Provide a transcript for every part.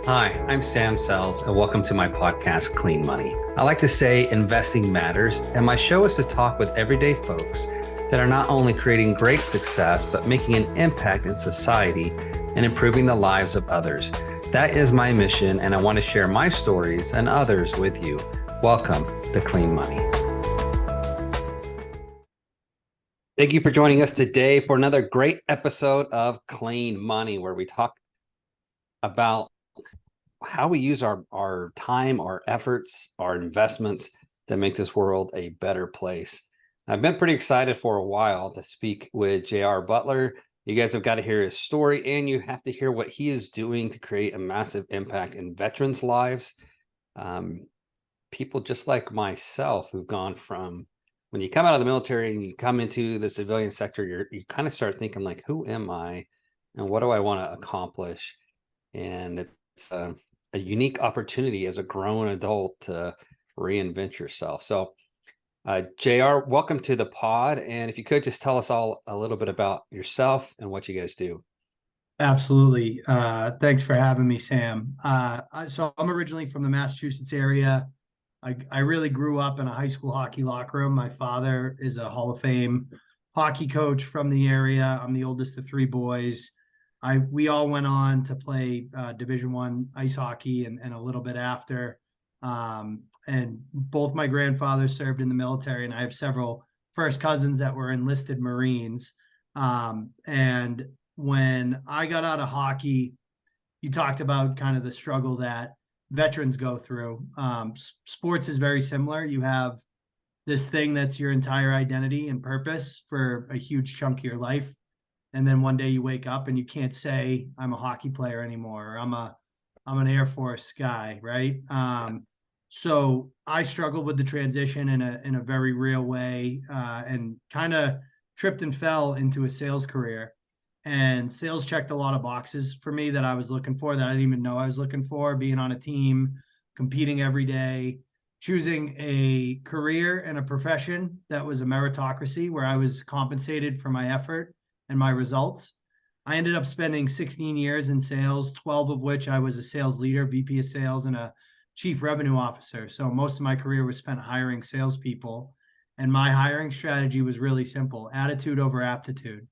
Hi, I'm Sam Sells, and welcome to my podcast, Clean Money. I like to say investing matters, and my show is to talk with everyday folks that are not only creating great success, but making an impact in society and improving the lives of others. That is my mission, and I want to share my stories and others with you. Welcome to Clean Money. Thank you for joining us today for another great episode of Clean Money, where we talk about how we use our time, our efforts, our investments to make this world a better place. I've been pretty excited for a while to speak with JR Butler. You guys have got to hear his story, and you have to hear what he is doing to create a massive impact in veterans' lives. People just like myself who've gone from when you come out of the military and you come into the civilian sector, you kind of start thinking like, who am I and what do I want to accomplish? And it's a unique opportunity as a grown adult to reinvent yourself. So, JR, welcome to the pod. And if you could just tell us all a little bit about yourself and what you guys do. Absolutely. Thanks for having me, Sam. So I'm originally from the Massachusetts area. I really grew up in a high school hockey locker room. My father is a Hall of Fame hockey coach from the area. I'm the oldest of three boys. We all went on to play Division I ice hockey and a little bit after. And both my grandfathers served in the military, and I have several first cousins that were enlisted Marines. And when I got out of hockey, you talked about kind of the struggle that veterans go through. Sports is very similar. You have this thing that's your entire identity and purpose for a huge chunk of your life. And then one day you wake up and you can't say I'm a hockey player anymore, or I'm an Air Force guy, right? So I struggled with the transition in a very real way, and kind of tripped and fell into a sales career. And sales checked a lot of boxes for me that I was looking for, that I didn't even know I was looking for: being on a team, competing every day, choosing a career and a profession that was a meritocracy where I was compensated for my effort and my results. I ended up spending 16 years in sales, 12 of which I was a sales leader, VP of sales, and a chief revenue officer. So most of my career was spent hiring salespeople. And my hiring strategy was really simple: attitude over aptitude.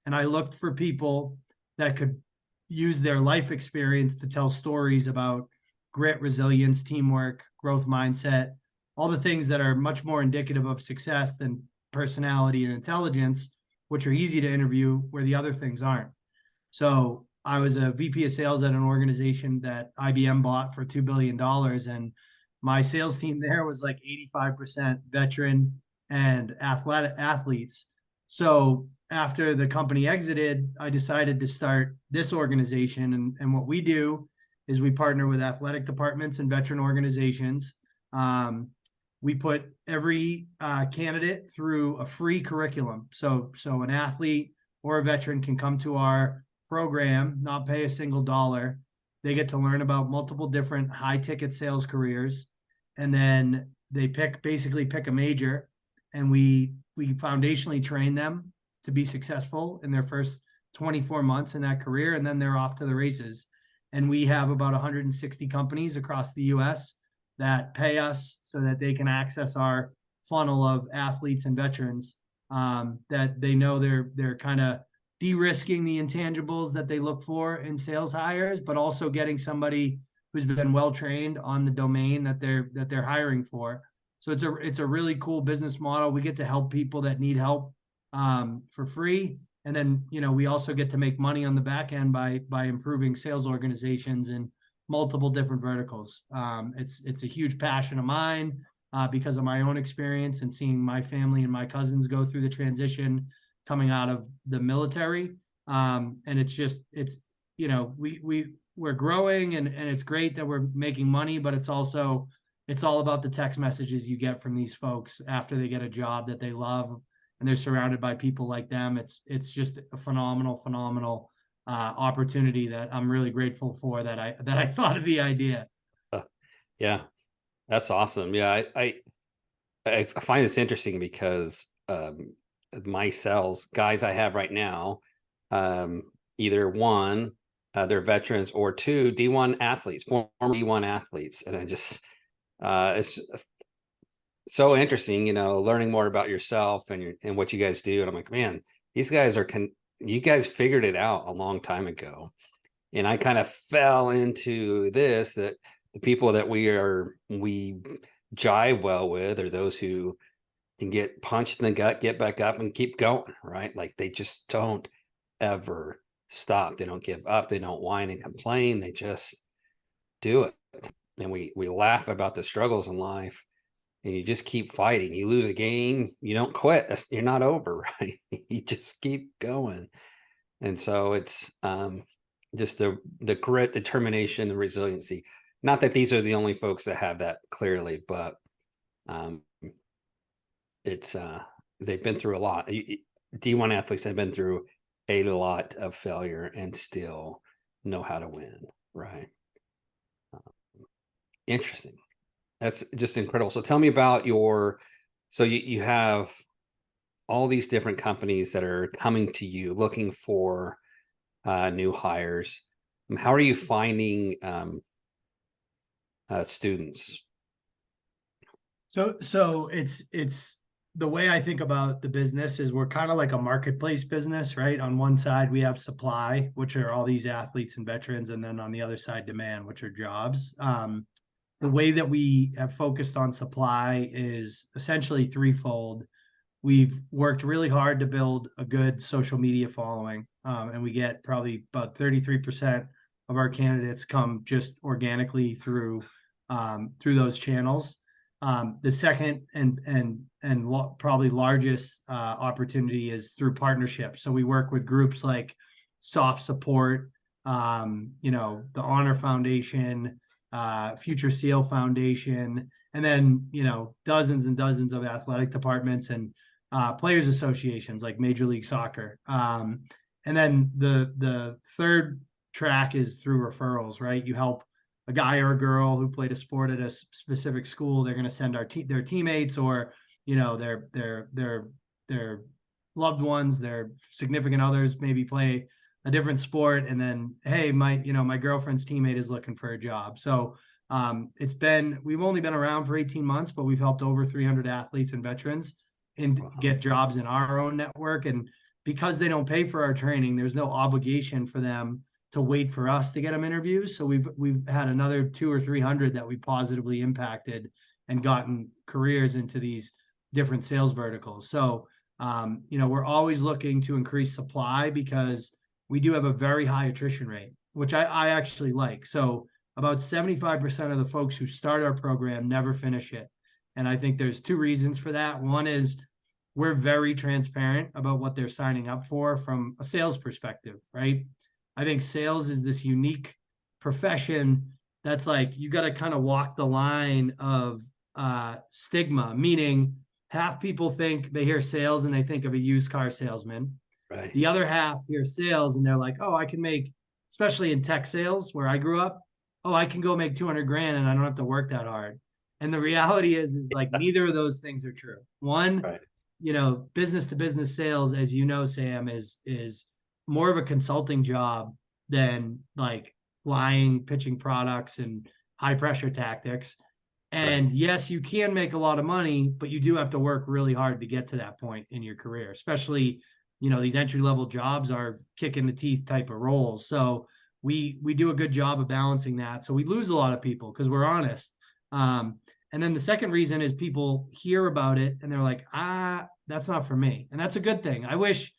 And I looked for people that could use their life experience to tell stories about grit, resilience, teamwork, growth mindset, all the things that are much more indicative of success than personality and intelligence, which are easy to interview, where the other things aren't. So I was a VP of sales at an organization that IBM bought for $2 billion. And my sales team there was like 85% veteran and athletes. So after the company exited, I decided to start this organization. And what we do is we partner with athletic departments and veteran organizations. We put every candidate through a free curriculum. So an athlete or a veteran can come to our program, not pay a single dollar. They get to learn about multiple different high ticket sales careers. And then they basically pick a major, and we foundationally train them to be successful in their first 24 months in that career. And then they're off to the races. And we have about 160 companies across the US that pay us so that they can access our funnel of athletes and veterans, that they know they're kind of de-risking the intangibles that they look for in sales hires, but also getting somebody who's been well trained on the domain that they're hiring for. So it's a really cool business model. We get to help people that need help for free. And then, we also get to make money on the back end by improving sales organizations in multiple different verticals. It's a huge passion of mine, because of my own experience and seeing my family and my cousins go through the transition coming out of the military. And we're growing, and it's great that we're making money, but it's all about the text messages you get from these folks after they get a job that they love and they're surrounded by people like them. It's just a phenomenal opportunity that I'm really grateful for, that I thought of the idea. Yeah, that's awesome. Yeah, I find this interesting because my sales guys I have right now, either one, they're veterans, or two, D1 athletes, former D1 athletes. And I just, it's so interesting, learning more about yourself and what you guys do. And I'm like, man, these guys you guys figured it out a long time ago. And I kind of fell into this, that the people that we jive well with are those who can get punched in the gut, get back up and keep going, right? Like they just don't ever stop. They don't give up. They don't whine and complain. They just do it. And we laugh about the struggles in life, and you just keep fighting. You lose a game, you don't quit. You're not over, right? You just keep going. And so it's just the grit, determination, the resiliency. Not that these are the only folks that have that clearly, but it's they've been through a lot. D1 athletes have been through a lot of failure and still know how to win, right? Interesting. That's just incredible. So tell me about so you have all these different companies that are coming to you looking for new hires. How are you finding students? So it's the way I think about the business is we're kind of like a marketplace business, right? On one side, we have supply, which are all these athletes and veterans. And then on the other side, demand, which are jobs. The way that we have focused on supply is essentially threefold. We've worked really hard to build a good social media following, and we get probably about 33% of our candidates come just organically through those channels. The second and probably largest opportunity is through partnership. So we work with groups like Soft Support, the Honor Foundation, Future SEAL Foundation, and then dozens and dozens of athletic departments and players associations like Major League Soccer. And then the third track is through referrals, right? You help a guy or a girl who played a sport at a specific school. They're going to send their teammates or their loved ones, their significant others, maybe play a different sport, and then, hey, my girlfriend's teammate is looking for a job. So we've only been around for 18 months, but we've helped over 300 athletes and veterans get jobs in our own network. And because they don't pay for our training, there's no obligation for them to wait for us to get them interviews. So we've had another 200 or 300 that we positively impacted and gotten careers into these different sales verticals. So we're always looking to increase supply because we do have a very high attrition rate, which I actually like. So about 75% of the folks who start our program never finish it. And I think there's two reasons for that. One is we're very transparent about what they're signing up for from a sales perspective, right? I think sales is this unique profession that's like, you got to kind of walk the line of stigma, meaning half people think they hear sales and they think of a used car salesman. Right. The other half hear sales and they're like, oh, I can make, especially in tech sales where I grew up, oh, I can go make 200 grand and I don't have to work that hard. And the reality is like neither of those things are true. One, right. Business to business sales, as you know, Sam, is more of a consulting job than like lying, pitching products and high pressure tactics. And right. Yes, you can make a lot of money, but you do have to work really hard to get to that point in your career, especially these entry-level jobs are kick in the teeth type of roles. So we do a good job of balancing that. So we lose a lot of people because we're honest. And then the second reason is people hear about it and they're like, that's not for me. And that's a good thing. I wish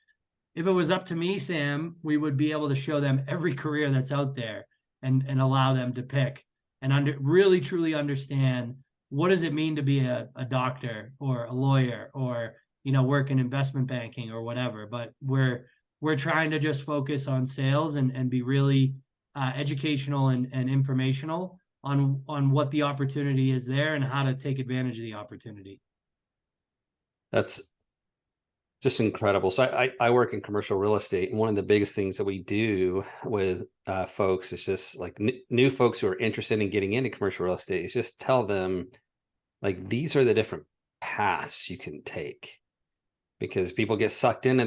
if it was up to me, Sam, we would be able to show them every career that's out there and allow them to pick and really, truly understand what does it mean to be a doctor or a lawyer or work in investment banking or whatever. But we're trying to just focus on sales and be really educational and informational on what the opportunity is there and how to take advantage of the opportunity. That's just incredible. So I work in commercial real estate, and one of the biggest things that we do with folks is just like new folks who are interested in getting into commercial real estate is just tell them like these are the different paths you can take. because people get sucked into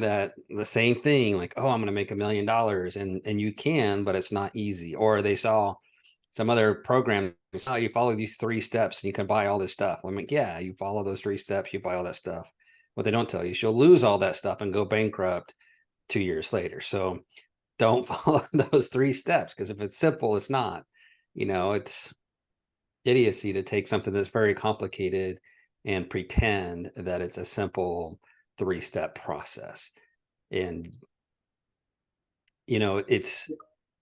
the same thing, like, oh, I'm going to make $1 million, and you can, but it's not easy. Or they saw some other program, oh, you follow these 3 steps and you can buy all this stuff. I'm like, yeah, you follow those 3 steps, you buy all that stuff. What they don't tell you is you'll lose all that stuff and go bankrupt 2 years later. So don't follow those 3 steps, because if it's simple, it's not. It's idiocy to take something that's very complicated and pretend that it's a simple 3-step process. And it's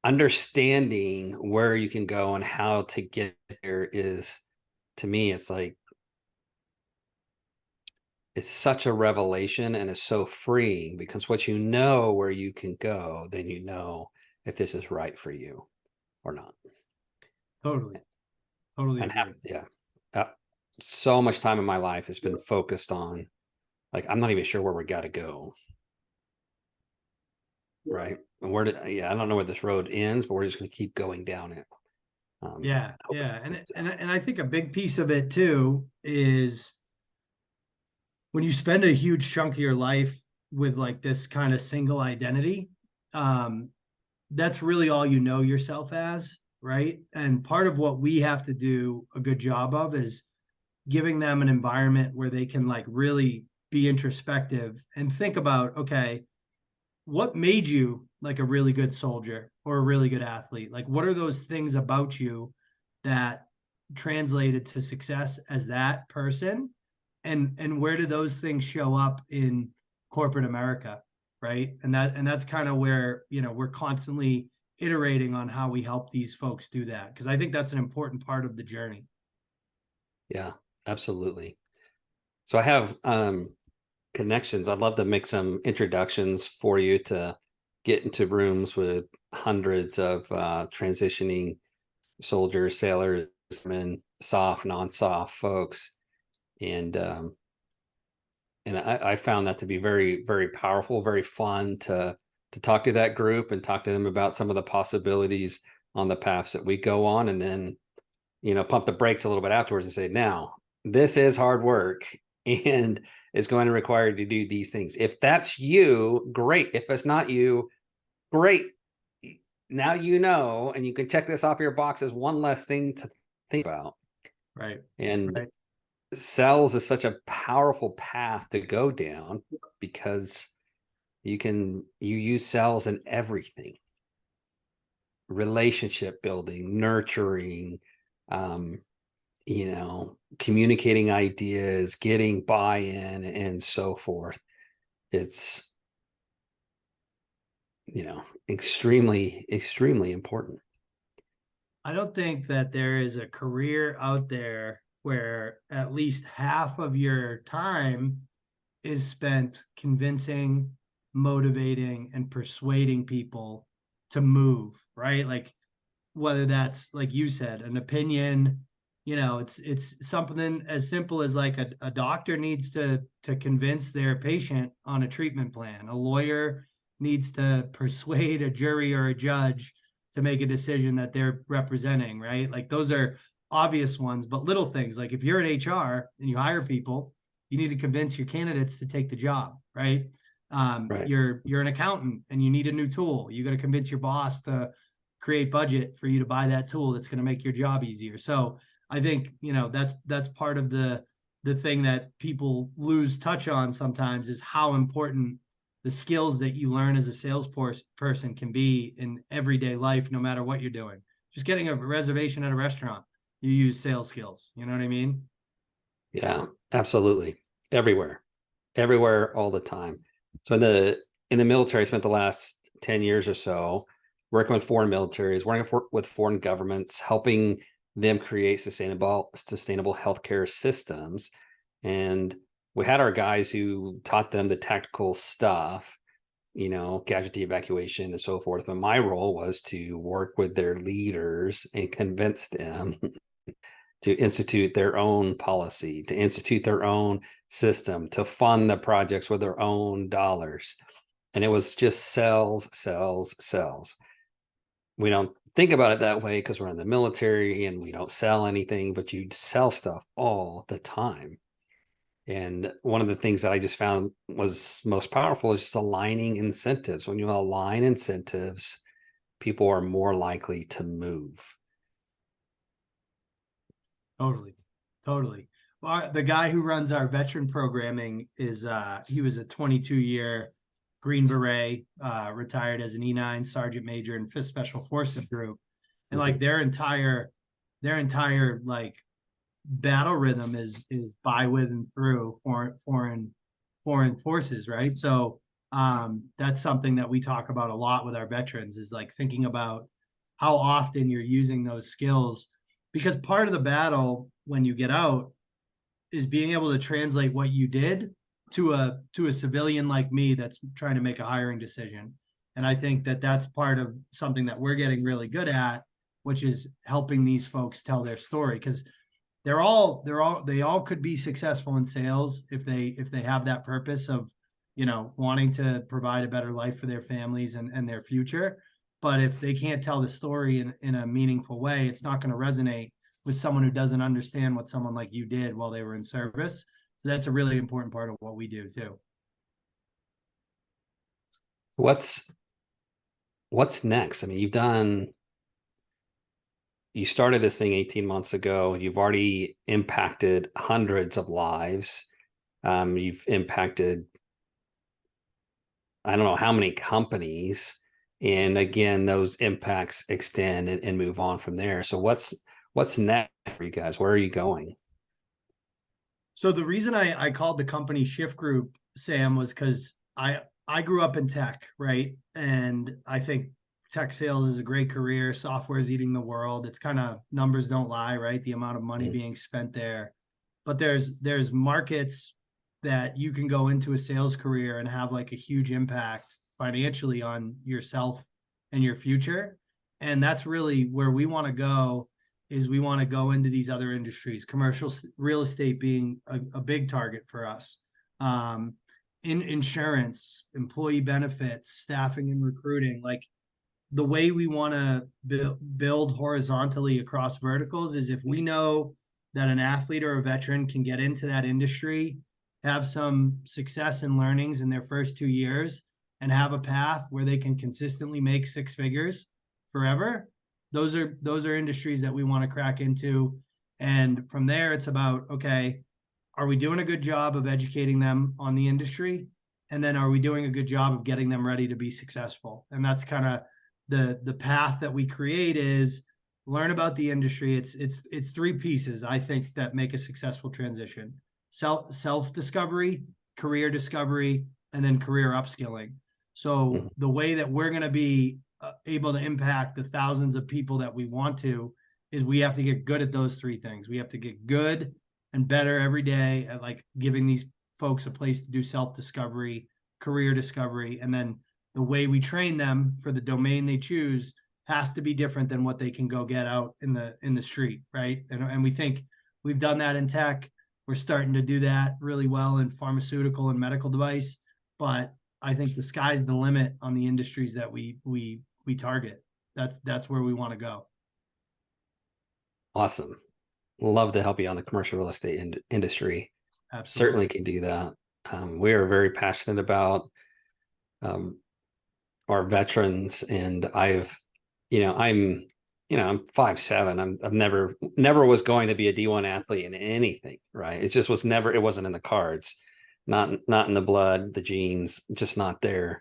understanding where you can go and how to get there is, to me, it's like, it's such a revelation, and it's so freeing, because once you know where you can go, then you know if this is right for you or not. Totally. Totally And agree. yeah, uh, so much time in my life has been focused on, like, I'm not even sure where we got to go. Right. And I don't know where this road ends, but we're just going to keep going down it. Yeah, yeah. And I think a big piece of it too is when you spend a huge chunk of your life with like this kind of single identity, um, that's really all you know yourself as, right? And part of what we have to do a good job of is giving them an environment where they can like really be introspective and think about, okay, what made you like a really good soldier or a really good athlete? Like, what are those things about you that translated to success as that person? And where do those things show up in corporate America? Right. And that's kind of where, we're constantly iterating on how we help these folks do that. Cause I think that's an important part of the journey. Yeah, absolutely. So I have connections. I'd love to make some introductions for you to get into rooms with hundreds of transitioning soldiers, sailors, men, soft, non-soft folks. And I found that to be very, very powerful, very fun to talk to that group and talk to them about some of the possibilities on the paths that we go on, and then pump the brakes a little bit afterwards and say, now this is hard work, and it's going to require you to do these things. If that's you, great. If it's not you, great. Now and you can check this off your box as one less thing to think about. Right. And Right. sales is such a powerful path to go down, because you use sales in everything: relationship building, nurturing, um, communicating ideas, getting buy-in, and so forth. It's, extremely, extremely important. I don't think that there is a career out there where at least half of your time is spent convincing, motivating, and persuading people to move, right? Like whether that's like you said, an opinion, it's something as simple as like a doctor needs to convince their patient on a treatment plan. A lawyer needs to persuade a jury or a judge to make a decision that they're representing, right? Like those are obvious ones, but little things like if you're in HR and you hire people, you need to convince your candidates to take the job, right? Right. You're an accountant and you need a new tool. You got to convince your boss to create budget for you to buy that tool that's going to make your job easier. So I think that's part of the thing that people lose touch on sometimes is how important the skills that you learn as a salesperson can be in everyday life, no matter what you're doing. Just getting a reservation at a restaurant, you use sales skills. You know what I mean? Yeah, absolutely. Everywhere, all the time. So in the military, I spent the last 10 years or so working with foreign militaries, with foreign governments, helping them create sustainable healthcare systems. And we had our guys who taught them the tactical stuff, casualty evacuation and so forth. But my role was to work with their leaders and convince them to institute their own policy, to institute their own system, to fund the projects with their own dollars. And it was just sells, sells, sells. We don't think about it that way because we're in the military and we don't sell anything, but you sell stuff all the time. And one of the things that I just found was most powerful is just aligning incentives. When you align incentives, people are more likely to move. Totally. Totally. Well, the guy who runs our veteran programming is he was a 22-year Green Beret, retired as an E9 sergeant major in 5th Special Forces group. And like their entire like battle rhythm is by, with, and through foreign forces, right? So that's something that we talk about a lot with our veterans, is like thinking about how often you're using those skills, because part of the battle when you get out is being able to translate what you did to a civilian like me that's trying to make a hiring decision. And I think that that's part of something that we're getting really good at, which is helping these folks tell their story, because they all could be successful in sales if they have that purpose of, wanting to provide a better life for their families and their future. But if they can't tell the story in a meaningful way, it's not going to resonate with someone who doesn't understand what someone like you did while they were in service. So that's a really important part of what we do too. What's next? I mean, you started this thing 18 months ago. You've already impacted hundreds of lives. You've impacted, I don't know how many companies. And again, those impacts extend and move on from there. So what's next for you guys? Where are you going? So the reason I called the company Shift Group, Sam, was because I grew up in tech, right? And I think tech sales is a great career. Software is eating the world. It's kind of, numbers don't lie, right? The amount of money being spent there. But there's markets that you can go into a sales career and have like a huge impact financially on yourself and your future. And that's really where we want to go, is we want to go into these other industries, commercial real estate being a big target for us. In insurance, employee benefits, staffing and recruiting, like the way we want to build horizontally across verticals is if we know that an athlete or a veteran can get into that industry, have some success and learnings in their first 2 years, and have a path where they can consistently make 6 figures forever. Those are industries that we want to crack into. And from there, it's about, okay, are we doing a good job of educating them on the industry? And then are we doing a good job of getting them ready to be successful? And that's kind of the path that we create, is learn about the industry. It's 3 pieces, I think, that make a successful transition: self discovery, career discovery, and then career upskilling. So the way that we're going to be able to impact the thousands of people that we want to is we have to get good at those 3 things. We have to get good and better every day at like giving these folks a place to do self-discovery, career discovery, and then the way we train them for the domain they choose has to be different than what they can go get out in the street, right? And we think we've done that in tech. We're starting to do that really well in pharmaceutical and medical device, but I think the sky's the limit on the industries that we target. That's where we want to go. Awesome. Love to help you on the commercial real estate industry. Absolutely. Certainly can do that. We are very passionate about our veterans, and I'm 5'7". I've never was going to be a D1 athlete in anything, right? It just was never, it wasn't in the cards, not in the blood, the genes, just not there.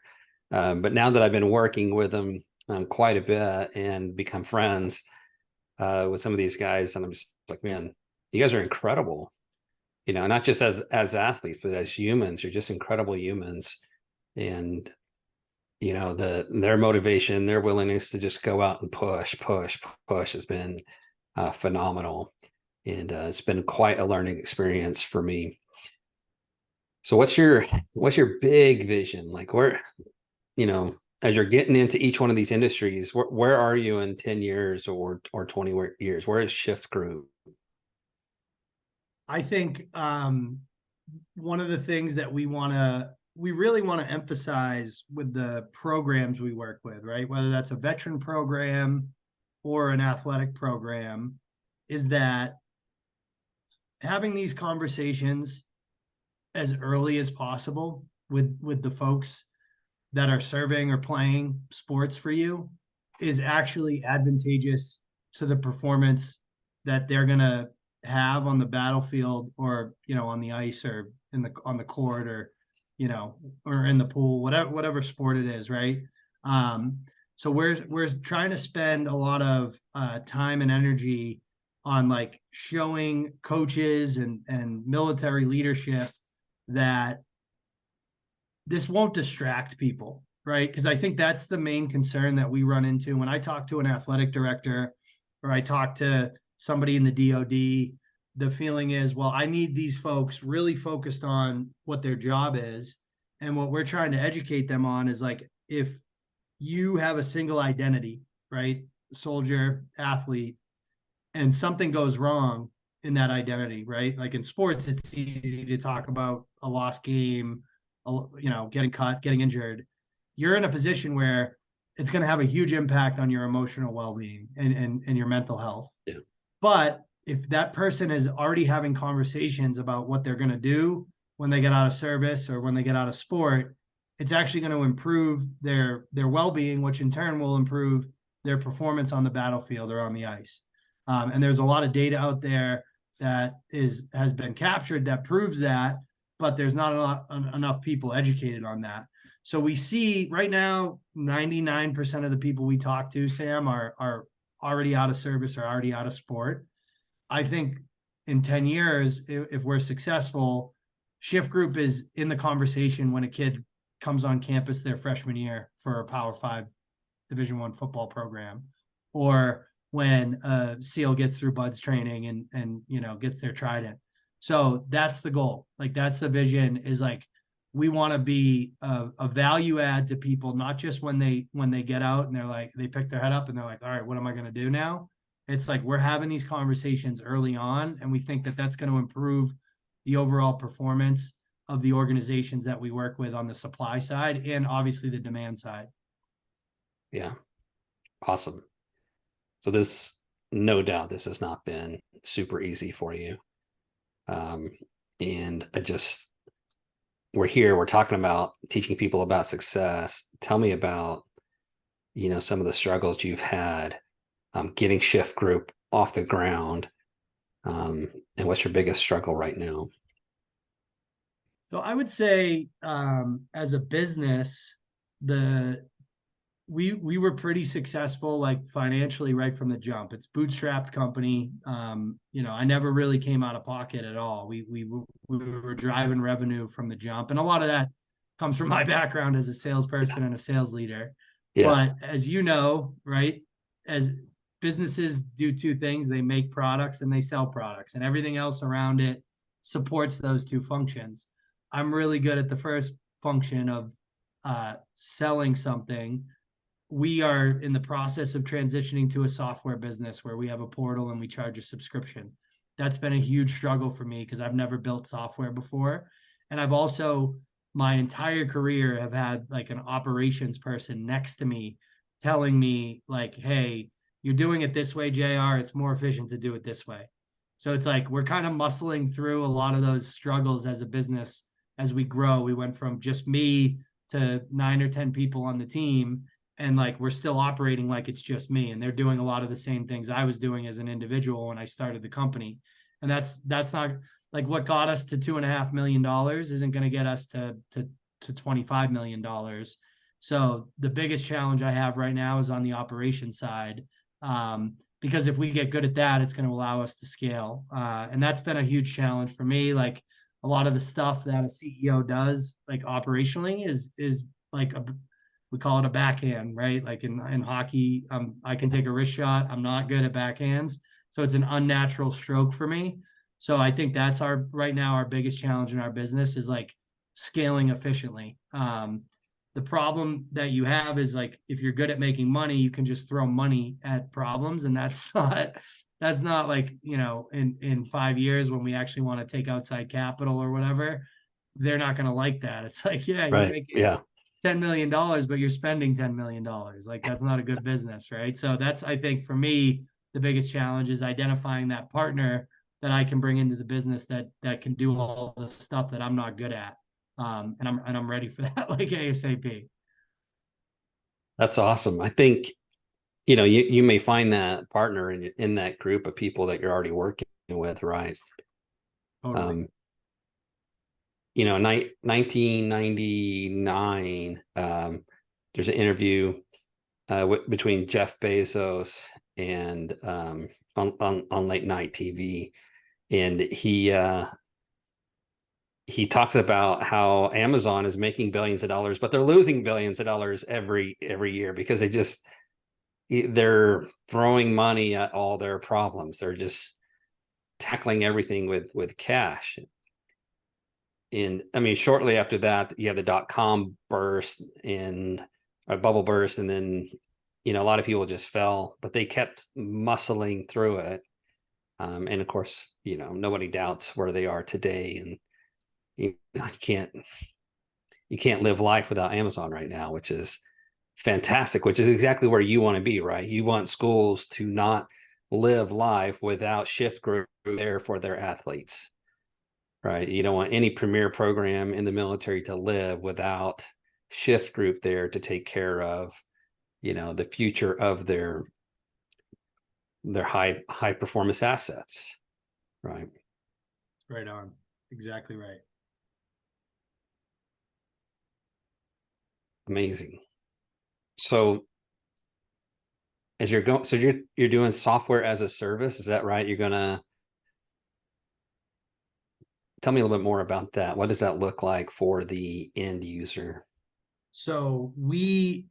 But now that I've been working with them quite a bit and become friends with some of these guys, and I'm just like, man, you guys are incredible. Not just as athletes, but as humans. You're just incredible humans. And their motivation, their willingness to just go out and push has been phenomenal. And it's been quite a learning experience for me. So what's your big vision? Like, where, as you're getting into each one of these industries, where are you in 10 years or 20 years? Where is Shift Group? I think one of the things that we really want to emphasize with the programs we work with, right? Whether that's a veteran program or an athletic program, is that having these conversations as early as possible with the folks that are serving or playing sports for you is actually advantageous to the performance that they're going to have on the battlefield, or on the ice, or on the court, or or in the pool, whatever sport it is, right? So we're trying to spend a lot of time and energy on like showing coaches and military leadership that this won't distract people, right? Because I think that's the main concern that we run into when I talk to an athletic director or I talk to somebody in the DoD. The feeling is, well, I need these folks really focused on what their job is. And what we're trying to educate them on is like, if you have a single identity, right? Soldier, athlete, and something goes wrong in that identity, right? Like in sports, it's easy to talk about a lost game, getting cut, getting injured. You're in a position where it's going to have a huge impact on your emotional well-being and your mental health. Yeah. But if that person is already having conversations about what they're going to do when they get out of service or when they get out of sport, it's actually going to improve their well-being, which in turn will improve their performance on the battlefield or on the ice. And there's a lot of data out there that has been captured that proves that, but there's not enough people educated on that. So we see right now, 99% of the people we talk to, Sam, are already out of service or already out of sport. I think in 10 years, if we're successful, shift group is in the conversation when a kid comes on campus their freshman year for a Power 5 Division I football program, or when a SEAL gets through BUDS training and gets their trident. So that's the goal. Like that's the vision, is like we want to be a value add to people, not just when they get out and they're like, they pick their head up and they're like, all right, what am I going to do now? It's like we're having these conversations early on, and we think that that's going to improve the overall performance of the organizations that we work with on the supply side and obviously the demand side. Yeah. Awesome. So this, no doubt, this has not been super easy for you. And we're here, we're talking about teaching people about success. Tell me about, some of the struggles you've had getting Shift Group off the ground. And what's your biggest struggle right now? So I would say, as a business, we were pretty successful, like financially, right from the jump. It's bootstrapped company. I never really came out of pocket at all. We were driving revenue from the jump, and a lot of that comes from my background as a salesperson and a sales leader. Yeah. But as you know, right, as businesses do two things: they make products and they sell products, and everything else around it supports those two functions. I'm really good at the first function of selling something. We are in the process of transitioning to a software business where we have a portal and we charge a subscription. That's been a huge struggle for me because I've never built software before. And I've also, my entire career, have had like an operations person next to me telling me like, hey, you're doing it this way, JR. It's more efficient to do it this way. So it's like we're kind of muscling through a lot of those struggles as a business as we grow. We went from just me to 9 or 10 people on the team. And like, we're still operating like it's just me, and they're doing a lot of the same things I was doing as an individual when I started the company. And that's not like what got us to $2.5 million isn't going to get us to $25 million. So the biggest challenge I have right now is on the operations side. Because if we get good at that, it's going to allow us to scale. And that's been a huge challenge for me. Like a lot of the stuff that a CEO does, like operationally, is like we call it a backhand, right? Like in hockey, I can take a wrist shot. I'm not good at backhands. So it's an unnatural stroke for me. So I think that's right now, our biggest challenge in our business is like scaling efficiently. The problem that you have is like, if you're good at making money, you can just throw money at problems. And that's not like, in 5 years when we actually want to take outside capital or whatever, they're not going to like that. It's like, yeah, you're making $10 million, but you're spending $10 million. Like that's not a good business, right? So that's, I think for me, the biggest challenge is identifying that partner that I can bring into the business that can do all the stuff that I'm not good at. And I'm ready for that, like ASAP. That's awesome. I think, you may find that partner in that group of people that you're already working with, right? Totally. 1999, there's an interview between Jeff Bezos and on late night TV, and he talks about how Amazon is making billions of dollars, but they're losing billions of dollars every year because they're throwing money at all their problems. They're just tackling everything with cash. And I mean, shortly after that, you have the dot-com burst and a bubble burst, and then a lot of people just fell, but they kept muscling through it. And of course, nobody doubts where they are today, and you can't live life without Amazon right now, which is fantastic, which is exactly where you want to be, right? You want schools to not live life without shift group there for their athletes, right? You don't want any premier program in the military to live without shift group there to take care of, the future of their high performance assets, right? Right on. Exactly right. Amazing. So as you're going, so you're doing software as a service, is that right? You're gonna tell me a little bit more about that. What does that look like for the end user? So we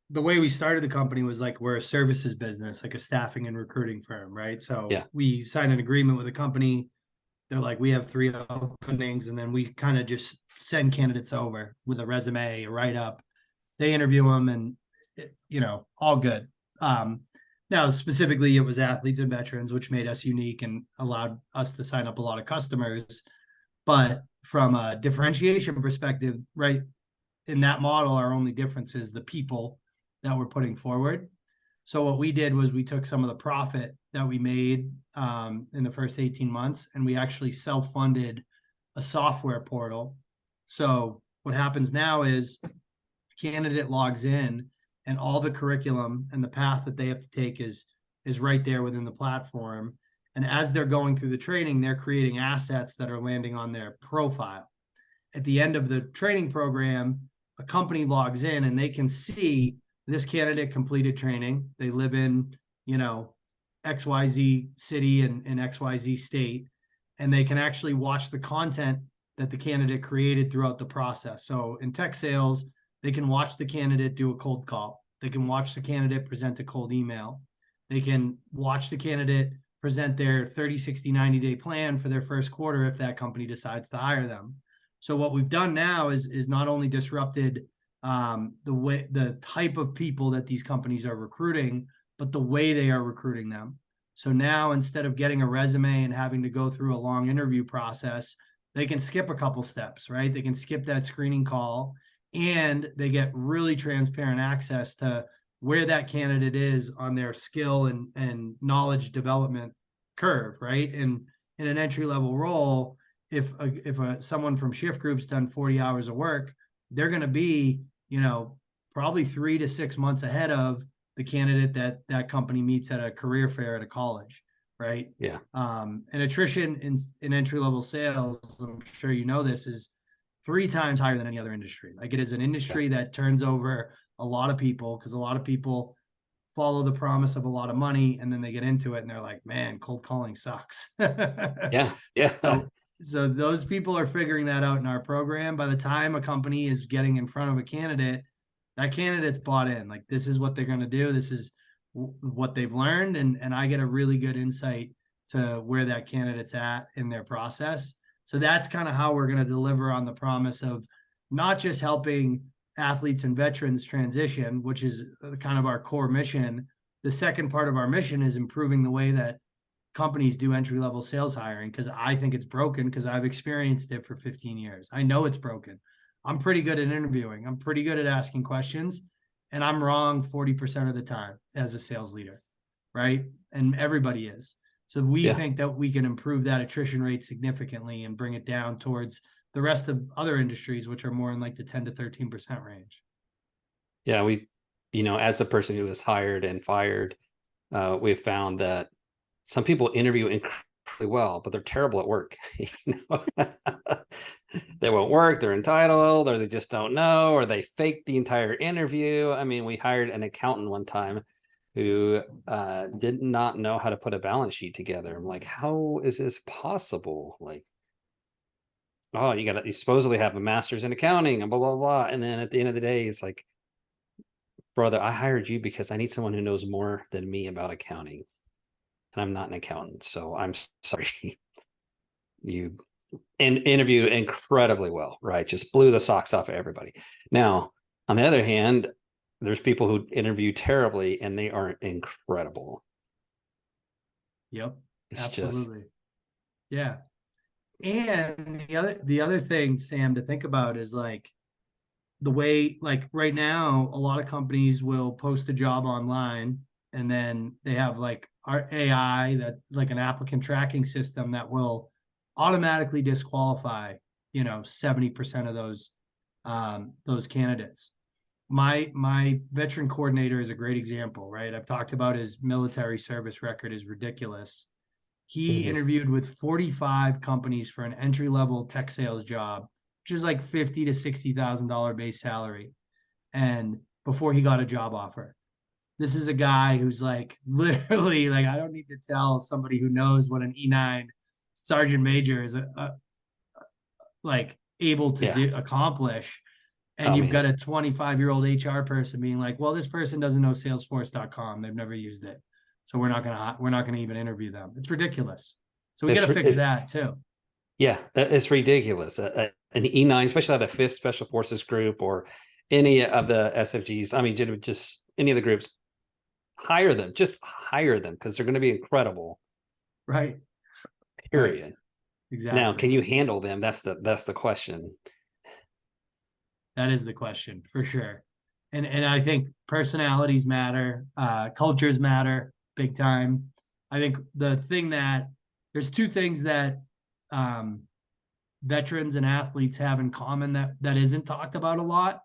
the way we started the company was like we're a services business, like a staffing and recruiting firm, right? So Yeah. we signed an agreement with a company. They're like, we have 3 openings, and then we kind of just send candidates over with a resume, a write up. They interview them, and all good. Now, specifically, it was athletes and veterans, which made us unique and allowed us to sign up a lot of customers. But from a differentiation perspective, right, in that model, our only difference is the people that we're putting forward. So what we did was we took some of the profit that we made in the first 18 months, and we actually self-funded a software portal. So what happens now is candidate logs in, and all the curriculum and the path that they have to take is right there within the platform. And as they're going through the training, they're creating assets that are landing on their profile. At the end of the training program, a company logs in and they can see this candidate completed training. They live in, XYZ city and XYZ state, and they can actually watch the content that the candidate created throughout the process. So in tech sales, they can watch the candidate do a cold call. They can watch the candidate present a cold email. They can watch the candidate present their 30, 60, 90-day plan for their first quarter if that company decides to hire them. So what we've done now is not only disrupted the type of people that these companies are recruiting, but the way they are recruiting them. So now, instead of getting a resume and having to go through a long interview process, they can skip a couple steps, right? They can skip that screening call, and they get really transparent access to where that candidate is on their skill and knowledge development curve, right? And in an entry level role, if someone from shift group's done 40 hours of work, they're going to be, probably 3 to 6 months ahead of the candidate that company meets at a career fair at a college, right? Yeah. And attrition in entry level sales, I'm sure this, is 3 times higher than any other industry. Like, it is an industry that turns over a lot of people because a lot of people follow the promise of a lot of money, and then they get into it and they're like, man, cold calling sucks. Yeah. So those people are figuring that out in our program. By the time a company is getting in front of a candidate, that candidate's bought in. Like, this is what they're going to do. This is what they've learned. And I get a really good insight to where that candidate's at in their process. So that's kind of how we're going to deliver on the promise of not just helping athletes and veterans transition, which is kind of our core mission. The second part of our mission is improving the way that companies do entry-level sales hiring, because I think it's broken, because I've experienced it for 15 years. I know it's broken. I'm pretty good at interviewing. I'm pretty good at asking questions, and I'm wrong 40% of the time as a sales leader, right? And everybody is. So we Yeah. think that we can improve that attrition rate significantly and bring it down towards the rest of other industries, which are more in like the 10 to 13% range. Yeah. As a person who was hired and fired, we've found that some people interview incredibly well, but they're terrible at work. They won't work, they're entitled, or they just don't know, or they fake the entire interview. I mean, we hired an accountant one time who did not know how to put a balance sheet together. I'm like, how is this possible? Like, oh, you supposedly have a master's in accounting and blah blah blah. And then at the end of the day, it's like, brother, I hired you because I need someone who knows more than me about accounting. And I'm not an accountant, so I'm sorry. You interviewed incredibly well, right? Just blew the socks off of everybody. Now, on the other hand, there's people who interview terribly and they are incredible. Yep, It's just, absolutely. Yeah. And the other thing, Sam, to think about is like the way, like right now, a lot of companies will post a job online and then they have like our AI, that like an applicant tracking system that will automatically disqualify, 70% of those candidates. My veteran coordinator is a great example, right? I've talked about his military service record is ridiculous. He mhm. interviewed with 45 companies for an entry level tech sales job, which is like $50,000 to $60,000 base salary. And before he got a job offer, this is a guy who's like literally like, I don't need to tell somebody who knows what an E9 sergeant major is like able to Yeah. accomplish. And Oh you've got man, a 25-year-old HR person being like, well, this person doesn't know salesforce.com. They've never used it. So we're not gonna even interview them. It's ridiculous. So we got to fix that too. yeah, it's ridiculous. An E9, especially at a fifth special forces group or any of the SFGs. I mean, just any of the groups, just hire them because they're going to be incredible. Right. Right. Period. Now, Exactly. can you handle them? That's the question. That is the question for sure. And I think personalities matter, cultures matter big time. I think there's two things that um, veterans and athletes have in common that isn't talked about a lot,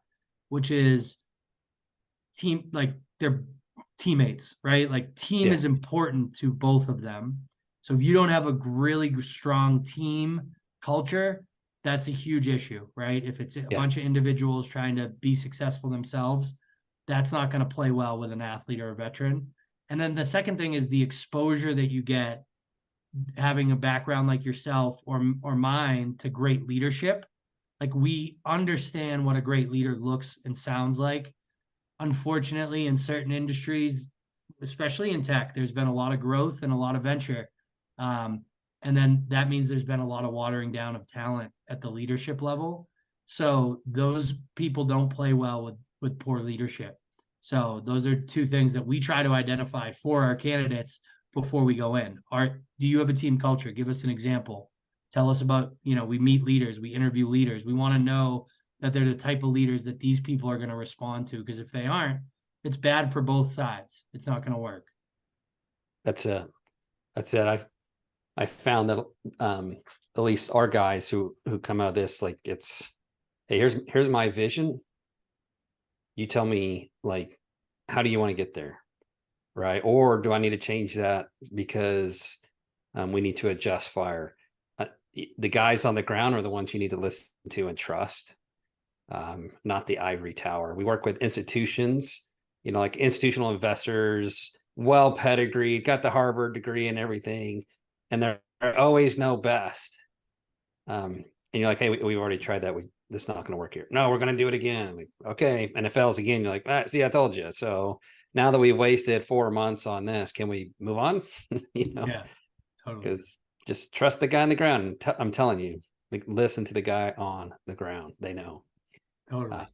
which is team, like they're teammates, right? Like team Yeah, is important to both of them. So if you don't have a really strong team culture, that's a huge issue, right? If it's a yeah, bunch of individuals trying to be successful themselves, that's not going to play well with an athlete or a veteran. And then the second thing is the exposure that you get having a background like yourself or mine to great leadership. Like we understand what a great leader looks and sounds like. Unfortunately, in certain industries, especially in tech, there's been a lot of growth and a lot of venture. Um, and then that means there's been a lot of watering down of talent at the leadership level. So those people don't play well with poor leadership. So those are two things that we try to identify for our candidates before we go in. Do you have a team culture? Give us an example. Tell us about, we meet leaders, we interview leaders. We want to know that they're the type of leaders that these people are going to respond to. Because if they aren't, it's bad for both sides. It's not going to work. that's it. That's it. I found that at least our guys who come out of this, like it's, hey, here's my vision. You tell me like, how do you want to get there? Right. Or do I need to change that because we need to adjust fire? The guys on the ground are the ones you need to listen to and trust, not the ivory tower. We work with institutions, like institutional investors, well pedigreed, got the Harvard degree and everything, and they're always know best. And you're like, hey, we've already tried that. This is not going to work here. No, we're going to do it again. Like, okay, and it fails again. You're like, see, I told you. So now that we've wasted 4 months on this, can we move on? Yeah, totally. Because just trust the guy on the ground. I'm telling you, like, listen to the guy on the ground. They know. Totally.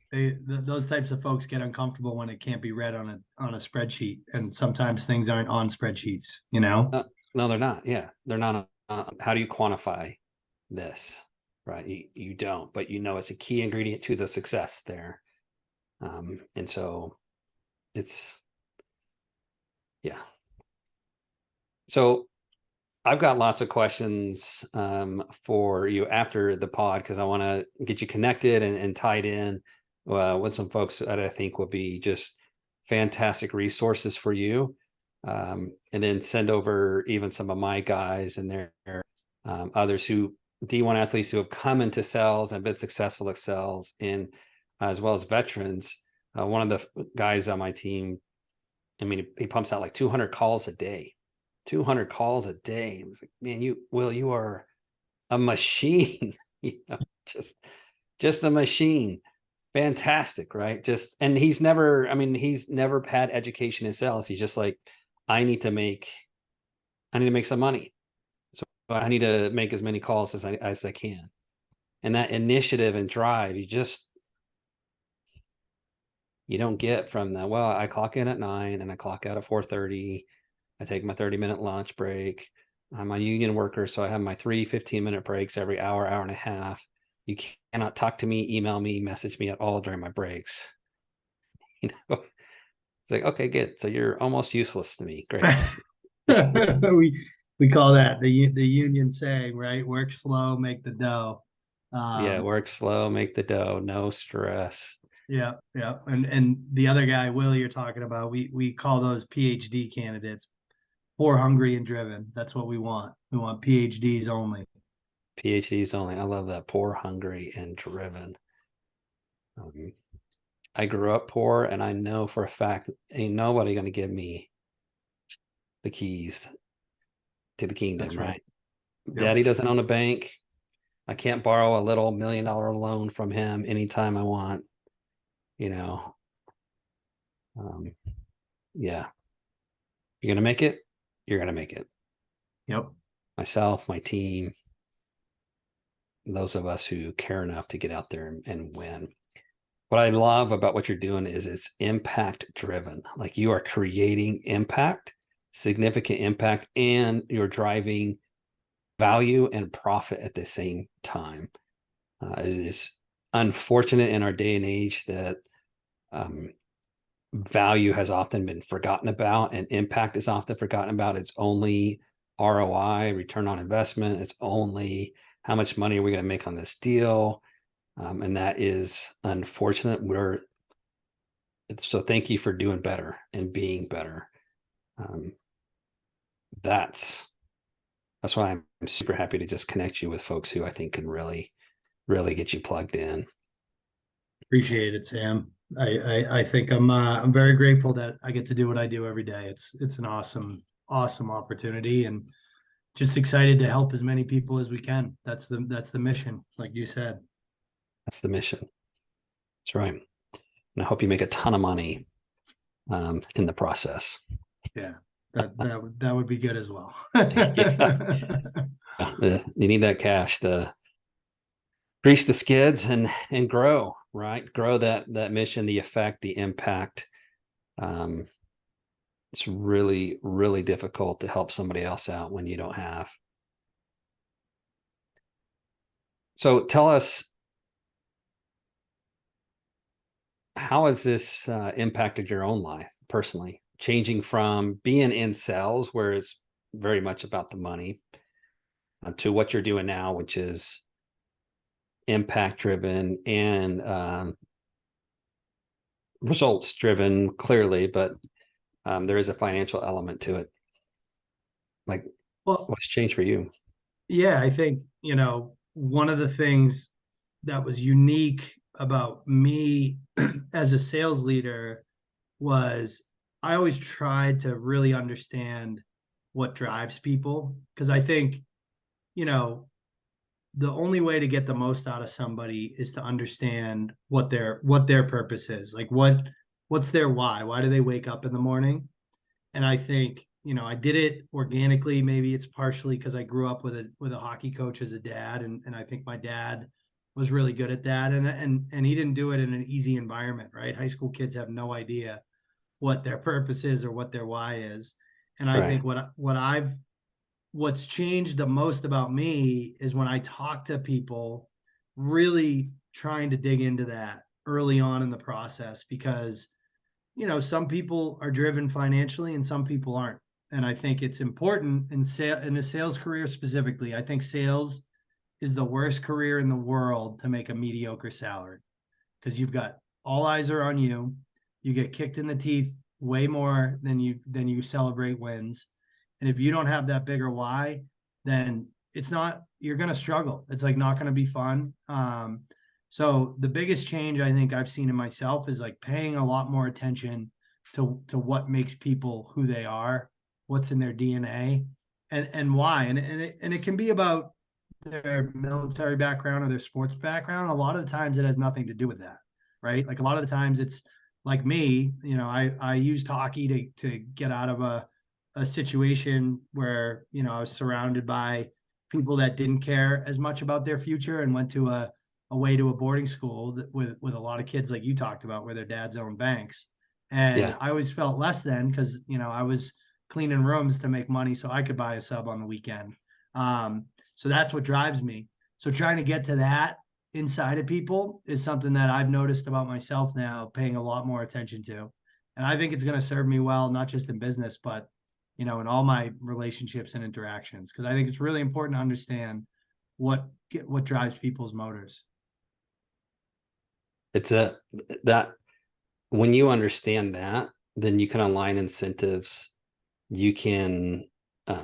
Those types of folks get uncomfortable when it can't be read on a spreadsheet, and sometimes things aren't on spreadsheets. No, they're not. Yeah, they're not. How do you quantify this? Right, you don't, but it's a key ingredient to the success there. And so it's, yeah. So I've got lots of questions for you after the pod because I want to get you connected and tied in with some folks that I think will be just fantastic resources for you. And then send over even some of my guys and their others who D1 athletes who have come into sales and been successful at sales, and as well as veterans. One of the guys on my team, I mean, he pumps out like 200 calls a day. 200 calls a day. I was like, man, you are a machine. you know, just just a machine. Fantastic, right? Just and he's never had education in sales. He's just like, I need to make some money. So I need to make as many calls as I can. And that initiative and drive, you don't get from the, well, I clock in at 9 and I clock out at 4:30. I take my 30-minute lunch break. I'm a union worker, so I have my 3 15-minute breaks every hour, hour and a half. You cannot talk to me, email me, message me at all during my breaks. You know, it's like, okay, good. So you're almost useless to me. Great. We call that the union saying, right? Work slow, make the dough. Yeah, work slow, make the dough, no stress. Yeah, yeah. And the other guy, Will, you're talking about, we call those PhD candidates, poor, hungry, and driven. That's what we want. We want PhDs only. PhDs only. I love that. Poor, hungry, and driven. I grew up poor, and I know for a fact ain't nobody going to give me the keys to the kingdom, That's right? Yep. Daddy doesn't own a bank. I can't borrow a little $1 million loan from him anytime I want. You know, yeah. You're gonna make it. You're gonna make it. Yep. Myself, my team, those of us who care enough to get out there and win. What I love about what you're doing is it's impact driven. Like you are creating impact, significant impact, and you're driving value and profit at the same time. It is unfortunate in our day and age that value has often been forgotten about and impact is often forgotten about. It's only ROI, return on investment. It's only how much money are we going to make on this deal. And that is unfortunate. So thank you for doing better and being better. That's why I'm super happy to just connect you with folks who I think can really, really get you plugged in. Appreciate it, Sam. I think I'm very grateful that I get to do what I do every day. It's an awesome opportunity, and just excited to help as many people as we can. That's the mission, like you said. That's the mission. That's right. And I hope you make a ton of money in the process. Yeah, that would be good as well. Yeah. You need that cash to grease the skids and grow, right? Grow that mission, the effect, the impact. It's really, really difficult to help somebody else out when you don't have. So tell us, how has this impacted your own life personally? Changing from being in sales, where it's very much about the money, to what you're doing now, which is impact driven and results driven, clearly, but there is a financial element to it. Like, Well, what's changed for you? yeah, I think, one of the things that was unique about me as a sales leader was I always tried to really understand what drives people, because I think, the only way to get the most out of somebody is to understand what their purpose is. Like what's their why? Why do they wake up in the morning? And I think, I did it organically. Maybe it's partially because I grew up with a hockey coach as a dad, and I think my dad was really good at that. And he didn't do it in an easy environment, right? High school kids have no idea what their purpose is or what their why is. And I Right. think what's changed the most about me is when I talk to people, really trying to dig into that early on in the process, because some people are driven financially and some people aren't. and I think it's important in a sales career specifically. I think sales is the worst career in the world to make a mediocre salary, because you've got all eyes are on you. You get kicked in the teeth way more than you celebrate wins. And if you don't have that bigger why, then you're going to struggle. It's like not going to be fun. So the biggest change I think I've seen in myself is like paying a lot more attention to what makes people who they are, what's in their DNA, and why. And it can be about their military background or their sports background. A lot of the times it has nothing to do with that, right? Like a lot of the times it's like me, I used hockey to get out of a situation where, I was surrounded by people that didn't care as much about their future, and went to away to a boarding school with a lot of kids like you talked about, where their dads own banks. And Yeah. I always felt less than, because, I was cleaning rooms to make money so I could buy a sub on the weekend. So that's what drives me. So trying to get to that inside of people is something that I've noticed about myself now, paying a lot more attention to. And I think it's going to serve me well, not just in business, but, in all my relationships and interactions. Because I think it's really important to understand what drives people's motors. It's that when you understand that, then you can align incentives. You can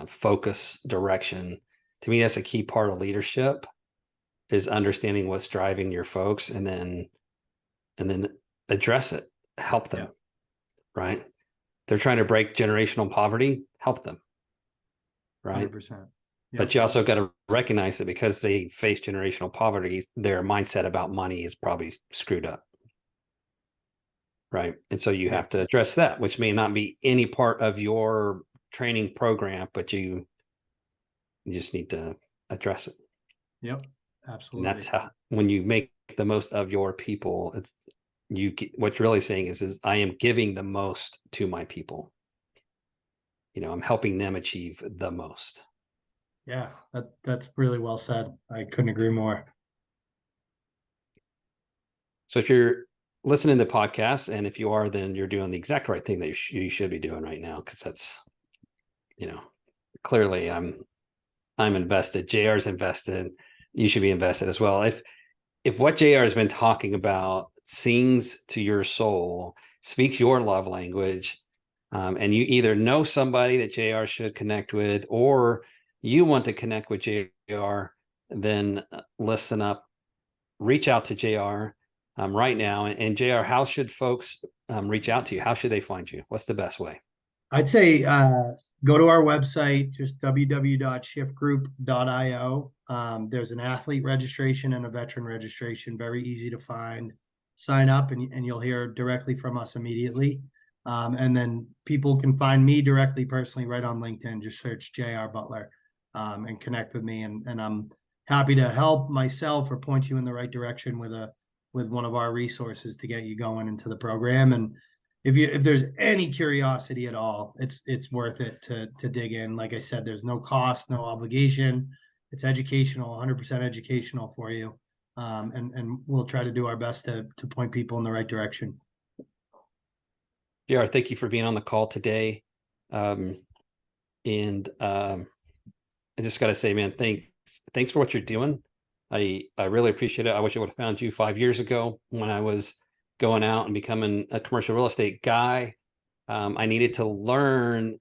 focus direction. To me, that's a key part of leadership, is understanding what's driving your folks, and then address it, help them. Yeah. Right. They're trying to break generational poverty, help them. Right. 100%. But you also got to recognize that because they face generational poverty, their mindset about money is probably screwed up. Right. And so you have to address that, which may not be any part of your training program, but you just need to address it. Yep. Absolutely. And that's how, when you make the most of your people, what you're really saying is I am giving the most to my people. I'm helping them achieve the most. Yeah, that's really well said. I couldn't agree more. So if you're listening to the podcast, and if you are, then you're doing the exact right thing that you should be doing right now, because that's, clearly I'm invested. JR's invested. You should be invested as well. If what JR has been talking about sings to your soul, speaks your love language, and you either know somebody that JR should connect with, or you want to connect with JR, then listen up, reach out to JR right now. And JR, how should folks reach out to you? How should they find you? What's the best way? I'd say go to our website, just www.shiftgroup.io. There's an athlete registration and a veteran registration, very easy to find. Sign up and you'll hear directly from us immediately. And then people can find me directly, personally, right on LinkedIn. Just search JR Butler and connect with me. And I'm happy to help myself or point you in the right direction with one of our resources to get you going into the program. And if there's any curiosity at all, it's worth it to dig in. Like I said, there's no cost, no obligation. It's educational, 100% educational for you. And we'll try to do our best to point people in the right direction. JR, thank you for being on the call today. I just got to say, man, thanks for what you're doing. I really appreciate it. I wish I would have found you 5 years ago when I was going out and becoming a commercial real estate guy. I needed to learn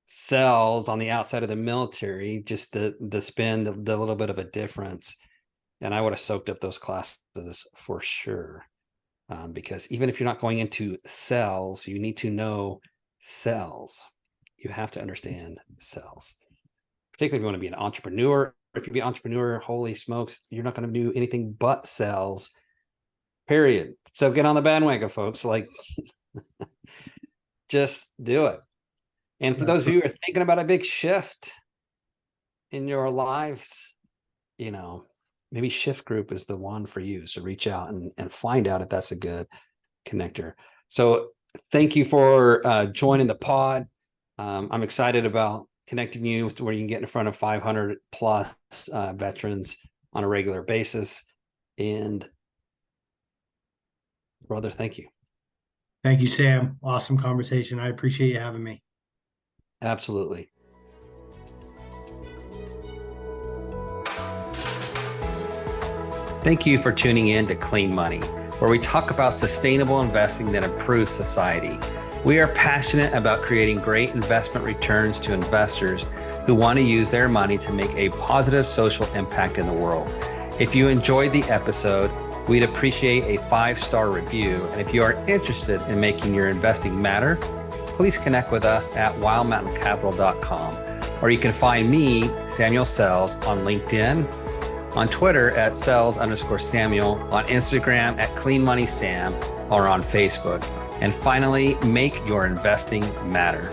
sales on the outside of the military, just the spend, the little bit of a difference. And I would have soaked up those classes for sure. Because even if you're not going into sales, you need to know sales. You have to understand sales, particularly if you want to be an entrepreneur. If you be an entrepreneur, holy smokes, you're not going to do anything but sales, period. So get on the bandwagon, folks. Like, just do it. And for those of you who are thinking about a big shift in your lives, maybe Shift Group is the one for you. So reach out and find out if that's a good connector. So thank you for joining the pod. I'm excited about connecting you to where you can get in front of 500 plus veterans on a regular basis. And brother, thank you. Thank you, Sam. Awesome conversation. I appreciate you having me. Absolutely. Thank you for tuning in to Clean Money, where we talk about sustainable investing that improves society. We are passionate about creating great investment returns to investors who want to use their money to make a positive social impact in the world. If you enjoyed the episode, we'd appreciate a 5-star review. And if you are interested in making your investing matter, please connect with us at wildmountaincapital.com, or you can find me, Samuel Sells, on LinkedIn, on Twitter at Sells_Samuel, on Instagram at Clean Money Sam, or on Facebook. And finally, make your investing matter.